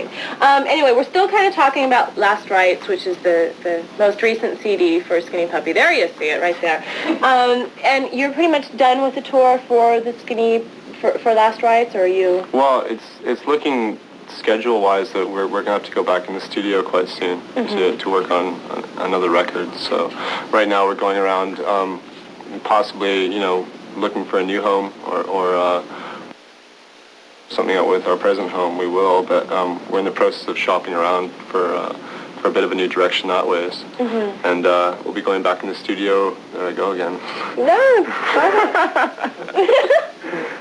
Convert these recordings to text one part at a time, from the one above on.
interesting. Anyway, we're still kind of talking about Last Rites, which is the most recent CD for Skinny Puppy. There you see it, right there. And you're pretty much done with the tour for the Skinny, for Last Rites, or are you? Well, it's looking schedule-wise that we're going to have to go back in the studio quite soon to work on another record. So right now we're going around possibly, looking for a new home or something out with our present home. We will, but we're in the process of shopping around for a bit of a new direction that way. And we'll be going back in the studio. There I go again. No.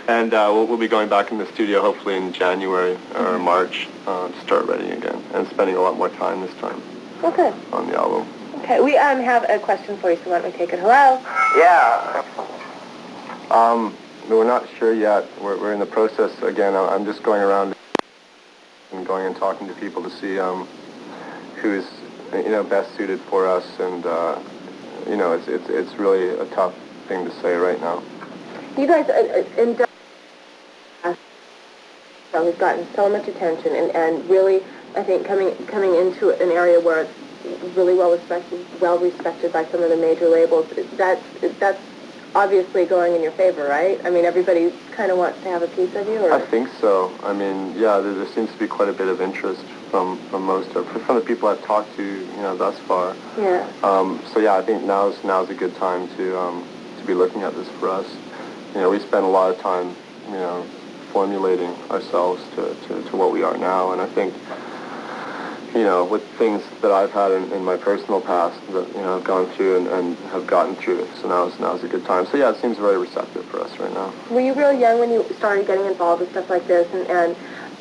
And we'll be going back in the studio hopefully in January or March to start writing again, and spending a lot more time this time on the album. Okay, we have a question for you, so why don't we take it? Hello? Yeah. We're not sure yet. We're in the process again. I'm just going around and going and talking to people to see who's best suited for us, and it's really a tough thing to say right now. You guys we've gotten so much attention, and really, I think coming into an area where it's really well respected by some of the major labels. That's obviously going in your favor, right? I mean, everybody kind of wants to have a piece of you, or? I think so. I mean, yeah, there seems to be quite a bit of interest from the people I've talked to, thus far. Yeah. So yeah, I think now's a good time to be looking at this for us. We spent a lot of time, formulating ourselves to what we are now, and I think, with things that I've had in my personal past that, I've gone through and have gotten through, so now's a good time. So yeah, it seems very receptive for us right now. Were you real young when you started getting involved with stuff like this? And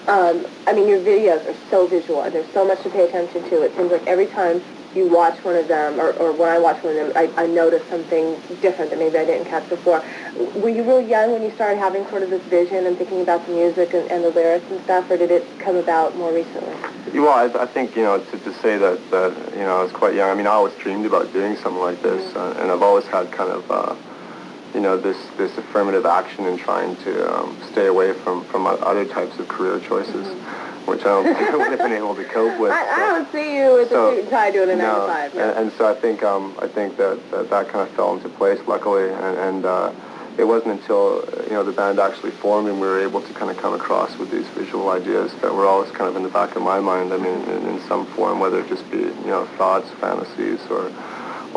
I mean, your videos are so visual, and there's so much to pay attention to. It seems like every time you watch one of them, or when I watch one of them, I notice something different that maybe I didn't catch before. Were you real young when you started having sort of this vision and thinking about the music and the lyrics and stuff, or did it come about more recently? Well, I think, to say that, I was quite young. I mean, I always dreamed about doing something like this, and I've always had kind of, this affirmative action in trying to stay away from other types of career choices, which I don't think I would have been able to cope with. I don't see you with the suit and tie doing a 9 to 5. No. And so I think that kind of fell into place, luckily, and it wasn't until the band actually formed and we were able to kind of come across with these visual ideas that were always kind of in the back of my mind. I mean, in some form, whether it just be thoughts, fantasies, or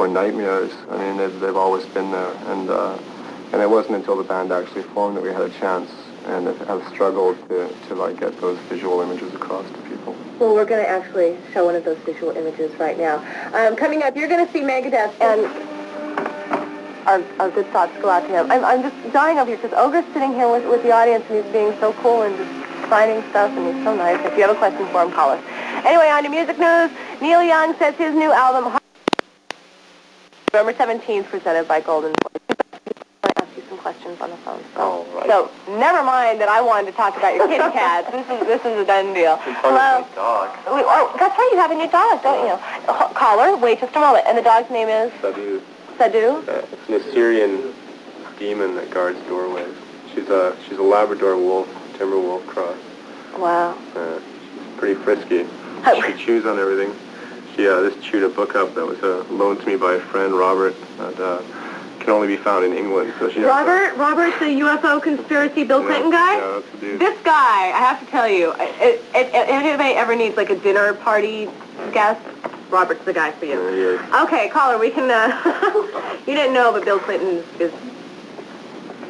nightmares. I mean, they've always been there, and it wasn't until the band actually formed that we had a chance and have struggled to like get those visual images across to people. Well, we're going to actually show one of those visual images right now. Coming up, you're going to see Megadeth, and our good thoughts go out to him. I'm just dying over here because Ogre's sitting here with the audience, and he's being so cool and just signing stuff, and he's so nice. If you have a question for him, call us. Anyway, on to music news. Neil Young says his new album, November 17th, presented by Golden Voice. I ask you some questions on the phone. So never mind that I wanted to talk about your kitty cats. This is a done deal. Hello. Dog. Oh, that's right. You have a new dog, don't you? Caller, wait just a moment. And the dog's name is? Sadu. Sadu? It's an Assyrian demon that guards doorways. She's a Labrador wolf, timber wolf cross. Wow. She's pretty frisky. She chews on everything. She just chewed a book up that was loaned to me by a friend, Robert, that can only be found in England. So she Robert, the UFO conspiracy Bill Clinton guy? Yeah, that's the dude. This guy, I have to tell you, if anybody ever needs like a dinner party guest, Robert's the guy for you. Yeah, he is. Okay, caller, we can, you didn't know, but Bill Clinton is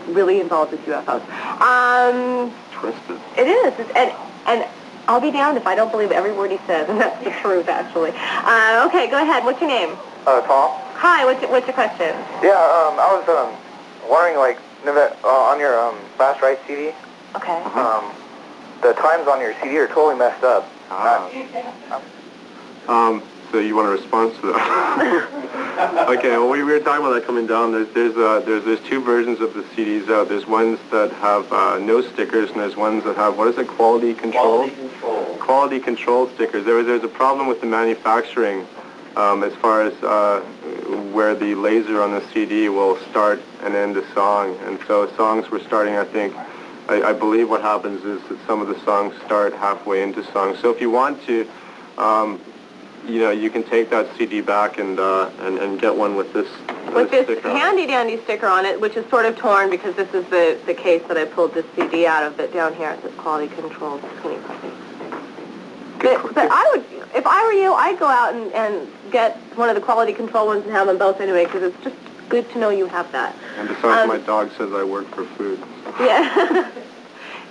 really involved with UFOs. Twisted. It is, and I'll be damned if I don't believe every word he says, and that's the truth, actually. Okay, go ahead. What's your name? Tom. Hi, what's your question? Yeah, I was wondering, like, on your Last Rites CD. Okay. The times on your CD are totally messed up. So you want a response to that? Okay. Well, we were talking about that coming down. There's two versions of the CDs out. There's ones that have no stickers, and there's ones that have, what is it, quality control? Quality control stickers. There's a problem with the manufacturing as far as where the laser on the CD will start and end a song. And so songs were starting, I think, I believe what happens is that some of the songs start halfway into songs. So if you want to, you can take that CD back and get one with this. With this handy-dandy sticker on it, which is sort of torn because this is the case that I pulled this CD out of. It down here it says quality control between. But I would, if I were you, I'd go out and get one of the quality control ones and have them both anyway, because it's just good to know you have that. And besides, my dog says I work for food. Yeah.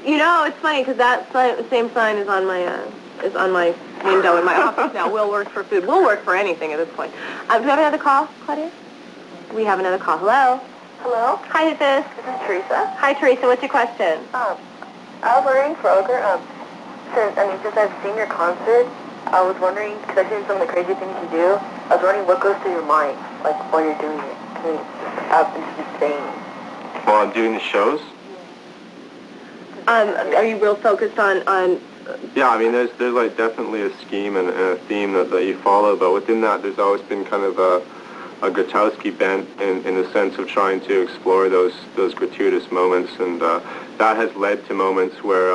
It's funny because that same sign is on my window in my office now. We'll work for food. We'll work for anything at this point. Do we have another call, Claudia? We have another call. Hello? Hello? Hi, who's this? This is Teresa. Hi, Teresa. What's your question? I was wondering for Ogre, since I've seen your concert, I was wondering, because I've seen some of the crazy things you do, I was wondering what goes through your mind, like, while you're doing it. I mean, just saying. While I'm doing the shows? Are you real focused on... Yeah, I mean, there's like definitely a scheme and a theme that you follow, but within that, there's always been kind of a Grotowski bent in the sense of trying to explore those gratuitous moments, and that has led to moments where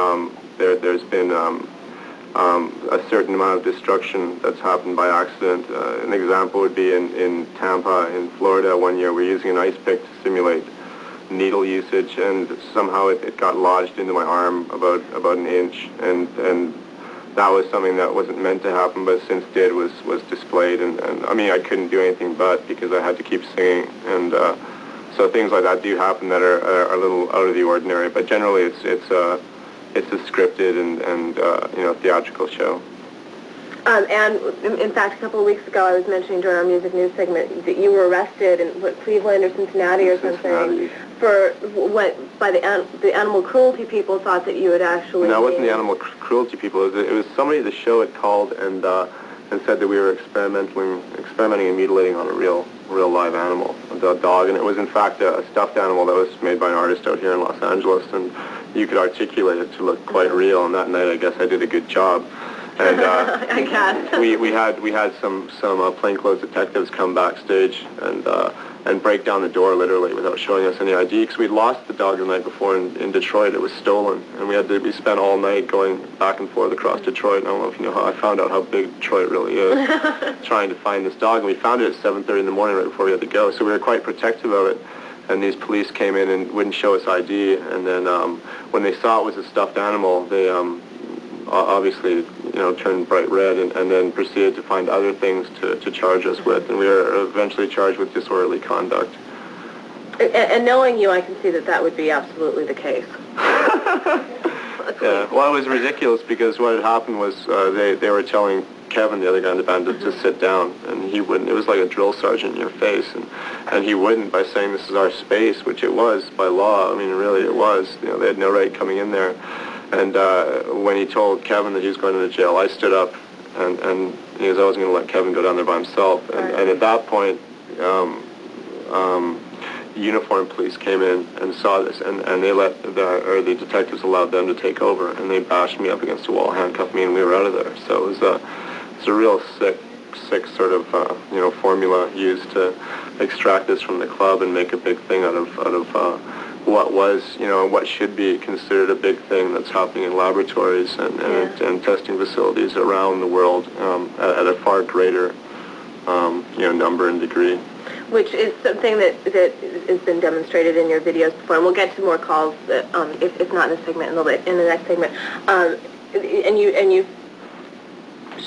there's been a certain amount of destruction that's happened by accident. An example would be in Tampa, in Florida, one year we were using an ice pick to simulate needle usage, and somehow it got lodged into my arm about an inch, and that was something that wasn't meant to happen, but since did was displayed, and I mean, I couldn't do anything but because I had to keep singing, and so things like that do happen that are a little out of the ordinary, but generally it's a scripted and theatrical show. And in fact, a couple of weeks ago, I was mentioning during our music news segment that you were arrested in Cleveland or Cincinnati or something for by the animal cruelty people thought that you had actually. No, it wasn't the animal cruelty people. It was somebody the show had called and said that we were experimenting and mutilating on a real live animal, a dog, and it was in fact a stuffed animal that was made by an artist out here in Los Angeles, and you could articulate it to look quite real. And that night, I guess I did a good job. And I guess. we had some plainclothes detectives come backstage and break down the door literally without showing us any ID, because we'd lost the dog the night before in Detroit. It was stolen, and we spent all night going back and forth across Detroit. I don't know if you know how I found out how big Detroit really is, trying to find this dog, and we found it at 7:30 in the morning right before we had to go. So we were quite protective of it. And these police came in and wouldn't show us ID, and then when they saw it was a stuffed animal, they obviously turned bright red and then proceeded to find other things to charge us with, and we were eventually charged with disorderly conduct. And knowing you, I can see that would be absolutely the case. Yeah, well, it was ridiculous because what had happened was they were telling Kevin, the other guy in the band, to sit down, and he wouldn't. It was like a drill sergeant in your face, and he wouldn't, by saying this is our space, which it was by law. I mean, really it was. They had no right coming in there. And when he told Kevin that he was going to the jail, I stood up, and he was, I wasn't going to let Kevin go down there by himself. And at that point, uniformed police came in and saw this, and they let the detectives allowed them to take over, and they bashed me up against the wall, handcuffed me, and we were out of there. So it was a real sick sort of formula used to extract this from the club and make a big thing out of what was, what should be considered a big thing that's happening in laboratories and testing facilities around the world at a far greater, number and degree. Which is something that has been demonstrated in your videos before, and we'll get to more calls, if not in this segment, in the next segment. And you've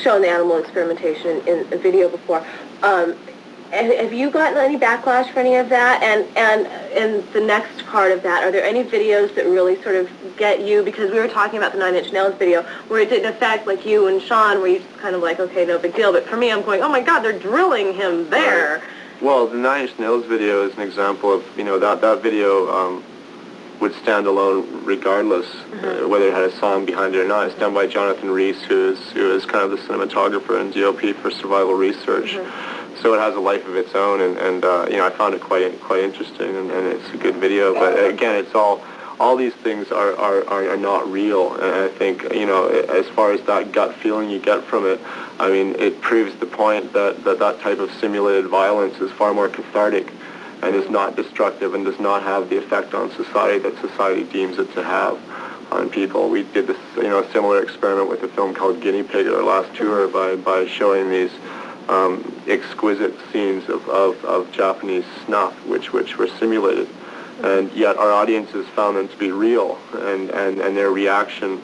shown the animal experimentation in a video before. Have you gotten any backlash for any of that? And the next part of that, are there any videos that really sort of get you? Because we were talking about the Nine Inch Nails video, where it didn't affect like you and Sean, where you just kind of like, okay, no big deal. But for me, I'm going, oh my God, they're drilling him there. Right. Well, the Nine Inch Nails video is an example of, that video would stand alone regardless, whether it had a song behind it or not. It's done by Jonathan Rees, who is kind of the cinematographer and DOP for Survival Research. So it has a life of its own, and I found it quite interesting, and it's a good video. But again, it's all these things are not real, and I think as far as that gut feeling you get from it, I mean, it proves the point that type of simulated violence is far more cathartic and is not destructive and does not have the effect on society that society deems it to have on people. We did this, a similar experiment with a film called Guinea Pig at our last tour by showing these exquisite scenes of Japanese snuff, which were simulated, and yet our audiences found them to be real, and their reaction,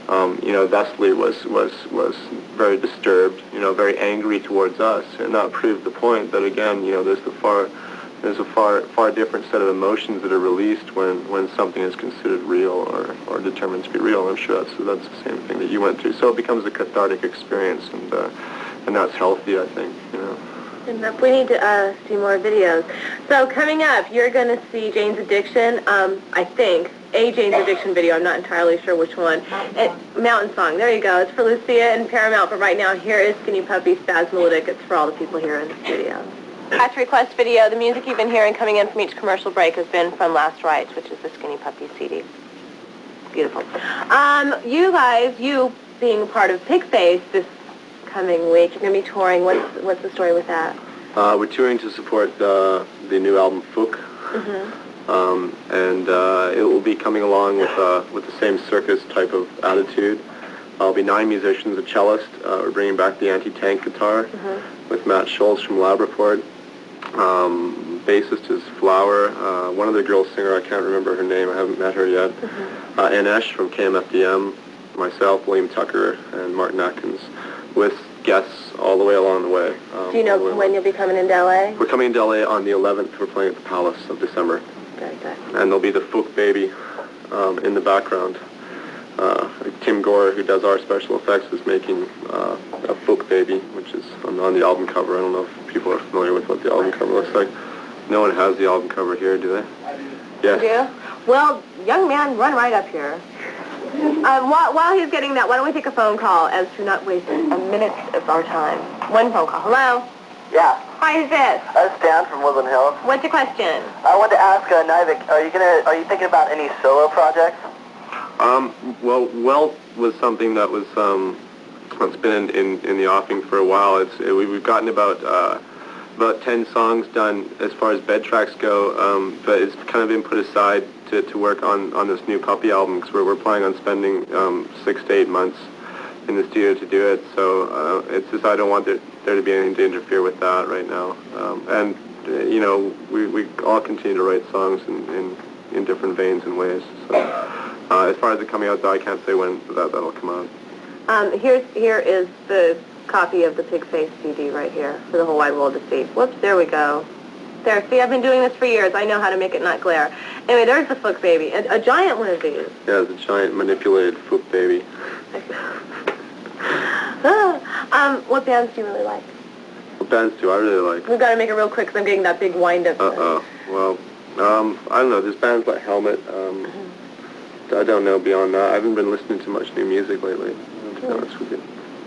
thusly was very disturbed, very angry towards us, and that proved the point that again, there's a far different set of emotions that are released when something is considered real or determined to be real. And I'm sure that's the same thing that you went through. So it becomes a cathartic experience, and that's healthy, I think. And we need to see more videos. So coming up, you're going to see Jane's Addiction. I think a Jane's Addiction video. I'm not entirely sure which one. Mountain Song. There you go. It's for Lucia and Paramount. But right now, here is Skinny Puppy Spasmolytic. It's for all the people here in the studio. Catch request video. The music you've been hearing coming in from each commercial break has been from Last Rites, which is the Skinny Puppy CD. Beautiful. You guys, you being part of Pigface this coming week, you're going to be touring. What's the story with that? We're touring to support the new album Fook, and it will be coming along with the same circus type of attitude. I'll be 9 musicians, a cellist. We're bringing back the anti-tank guitar with Matt Scholz from Labraport. Bassist is Flower. One of the girls singer, I can't remember her name, I haven't met her yet. Anesh from KMFDM, myself, William Tucker, and Martin Atkins, with guests all the way along the way. Do you know when you'll be coming into L.A.? We're coming into L.A. on the 11th. We're playing at the Palace of December. Very good. And there'll be the Fook Baby in the background. Tim Gore, who does our special effects, is making a Fook Baby, which is on the album cover. I don't know if people are familiar with what the album cover looks like. No one has the album cover here, do they? Yes. You do? Well, young man, run right up here. While he's getting that, why don't we take a phone call as to not waste a minute of our time. One phone call. Hello? Yeah. Hi, who's this? That's Dan from Woodland Hills. What's your question? I wanted to ask Nivek, are you thinking about any solo projects? Well, Wealth was something that was it's been in the offing for a while. We've gotten about 10 songs done as far as bed tracks go, but it's kind of been put aside to work on this new puppy album, because we're planning on spending 6 to 8 months in the studio to do it. So it's just I don't want there to be anything to interfere with that right now. And we all continue to write songs in different veins and ways. So as far as it coming out, though, I can't say when that'll come out. Here is the copy of the Pigface CD right here for the whole wide world to see. Whoops, there we go. There, see, I've been doing this for years. I know how to make it not glare. Anyway, there's the Fook Baby, a giant one of these. Yeah, it's a giant manipulated Fook Baby. What bands do you really like? What bands do I really like? We've got to make it real quick because I'm getting that big wind-up. Well, I don't know. There's bands like Helmet. I don't know beyond that. I haven't been listening to much new music lately, to be honest with you.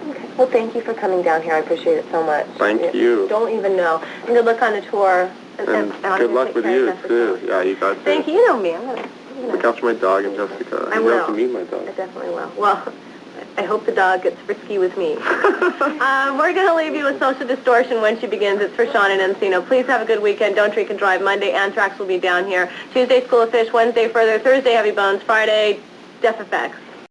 Okay. Well, thank you for coming down here. I appreciate it so much. Thank you. Don't even know. And good luck on the tour. And good luck with you, too. Yeah, you got to. Thank you. You know me. I'm going to look after my dog and Jessica. I will. You have to meet my dog. I definitely will. Well, I hope the dog gets frisky with me. We're going to leave you with Social Distortion when she begins. It's for Sean and Encino. Please have a good weekend. Don't drink and drive. Monday, Anthrax will be down here. Tuesday, School of Fish. Wednesday, Further. Thursday, Heavy Bones. Friday, Deaf Effects.